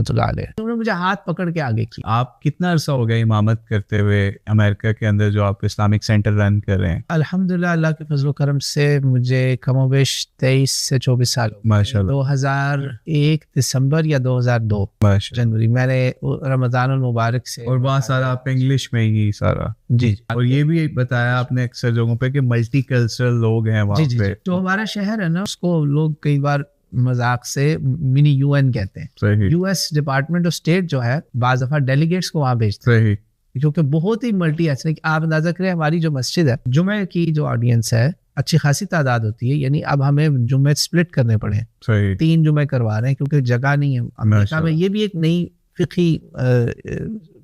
انہوں نے مجھے ہاتھ پکڑ کے آگے کیا. آپ کتنا عرصہ ہو گیا امامت کرتے ہوئے امریکہ کے اندر جو آپ اسلامک سینٹر رن کر رہے ہیں؟ الحمدللہ اللہ کے فضل و کرم سے مجھے کم و بیش 23 سے 24 سال ہو گئے. ماشاءاللہ. 2001 دسمبر یا 2002 جنوری میں نے رمضان المبارک سے. اور وہاں سارا آپ انگلش میں ہی سارا؟ جی. اور یہ بھی بتایا آپ نے اکثر جگہوں پہ کہ ملٹی کلچرل لوگ ہیں وہاں پہ. جو ہمارا شہر ہے نا اس کو لوگ کئی بار مذاق سے منی یو این کہتے ہیں. U S department of state جو ہے بعض دفعہ ڈیلیگیٹس کو وہاں بھیجتے ہیں کیونکہ بہت ہی ملٹی ایتھنک. آپ اندازہ کریں ہماری جو مسجد ہے جمعے کی جو آڈینس ہے اچھی خاصی تعداد ہوتی ہے. یعنی اب ہمیں جمعے سپلٹ کرنے پڑے ہیں. 3 جمعے کروا رہے ہیں کیونکہ جگہ نہیں ہے امریکہ میں. یہ بھی ایک نئی فقہی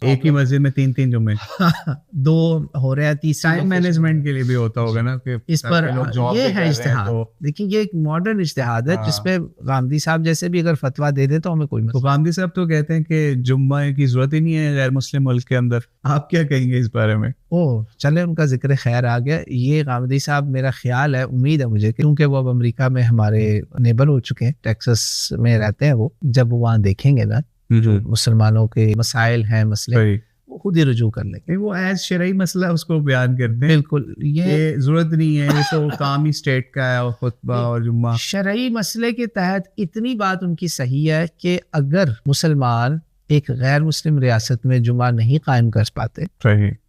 ایک ہی مسجد میں 3 جمعے 2 ہو رہے ہیں. ٹائم مینجمنٹ کے لیے بھی ہوتا ہوگا نا کہ اس پر یہ ہے اجتہاد. دیکھیں یہ ایک ماڈرن اجتہاد ہے جس پہ غامدی صاحب جیسے بھی اگر فتویٰ دے دیں تو ہمیں کوئی مسئلہ. تو غامدی صاحب تو کہتے ہیں کہ جمعہ کی ضرورت ہی نہیں ہے غیر مسلم ملک کے اندر. آپ کیا کہیں گے اس بارے میں؟ چلے ان کا ذکر خیر آ گیا. یہ غامدی صاحب میرا خیال ہے امید ہے مجھے کیونکہ وہ اب امریکہ میں ہمارے نیبر ہو چکے ہیں, ٹیکسس میں رہتے ہیں وہ. جب وہ وہاں دیکھیں گے نا مسلمانوں کے مسائل ہیں مسئلے وہ خود ہی رجوع کر لیں گے. وہ ایز شرعی مسئلہ اس کو بیان کرتے ہیں. بالکل یہ ضرورت نہیں ہے, یہ تو کام ہی اسٹیٹ کا ہے اور خطبہ اور جمعہ. شرعی مسئلے کے تحت اتنی بات ان کی صحیح ہے کہ اگر مسلمان ایک غیر مسلم ریاست میں جمعہ نہیں قائم کر پاتے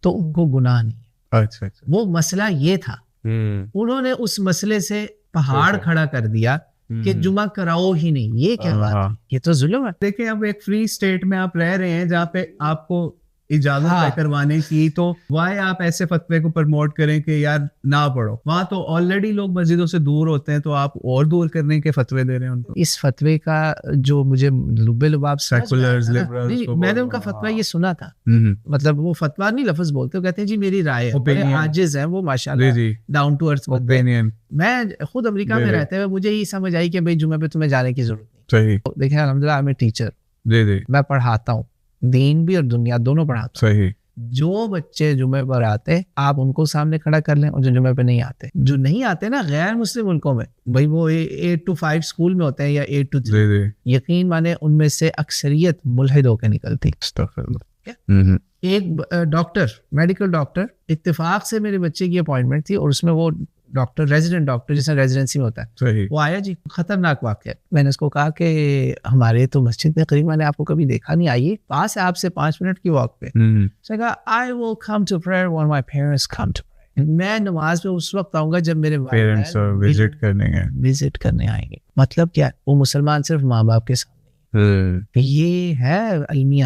تو ان کو گناہ نہیں ہے. اچھا. وہ مسئلہ یہ تھا, انہوں نے اس مسئلے سے پہاڑ کھڑا کر دیا کہ جمعہ کراؤ ہی نہیں. یہ کیا بات ہے, یہ تو ظلم ہے. دیکھیں اب ایک فری اسٹیٹ میں آپ رہ رہے ہیں جہاں پہ آپ کو اجازت ہے کروانے کی, تو وائی آپ ایسے فتوے کو پروموٹ کریں کہ یار نہ پڑھو. وہاں تو آلریڈی لوگ مسجدوں سے دور ہوتے ہیں, تو آپ اور دور کرنے کے فتوے دے رہے ہیں ان کو. اس فتوے کا جو مجھے لبے لباب سیکولرز لبرلز کو, میں نے ان کا فتویٰ یہ سنا تھا. مطلب وہ فتویٰ نہیں لفظ بولتے, وہ کہتے ہیں جی میری رائے ہے, عاجز ہیں وہ ماشاءاللہ ڈاؤن ٹو ارتھ اوپینین. میں خود امریکہ میں رہتے ہوئے مجھے یہ سمجھ آئی کہ بھائی جمعہ پہ تمہیں جانے کی ضرورت نہیں. دیکھیں الحمدللہ میں ٹیچر, میں پڑھاتا ہوں, دین بھی اور دنیا دونوں پڑھاتا ہوں. جو بچے جمعے پر آتے آپ ان کو سامنے کھڑا کر لیں, اور جو جمعے پہ نہیں آتے, جو نہیں آتے نا غیر مسلم ملکوں میں, بھائی وہ 8 to 5 اسکول میں ہوتے ہیں یا 8 to 3, یقین مانے ان میں سے اکثریت ملحد ہو کے نکلتی. ایک ڈاکٹر, میڈیکل ڈاکٹر, اتفاق سے میرے بچے کی اپوائنٹمنٹ تھی اور اس میں وہ ڈاکٹر ریزیڈنٹ ڈاکٹر جیسے ریزیڈنسی میں ہوتا ہے, وہ آیا جی, خطرناک واقعہ. میں نے اس کو کہا کہ ہمارے تو مسجد میں قریب, میں نے آپ کو کبھی دیکھا نہیں, آئیے پاس ہے آپ سے 5 منٹ کی واک پہ. اس نے کہا I will come to prayer when my parents come to prayer. میں نماز پہ اس وقت آؤں گا جب میرے پیرنٹس وزٹ کرنے آئیں گے. مطلب کیا, وہ مسلمان صرف ماں باپ کے سامنے. یہ ہے المیہ.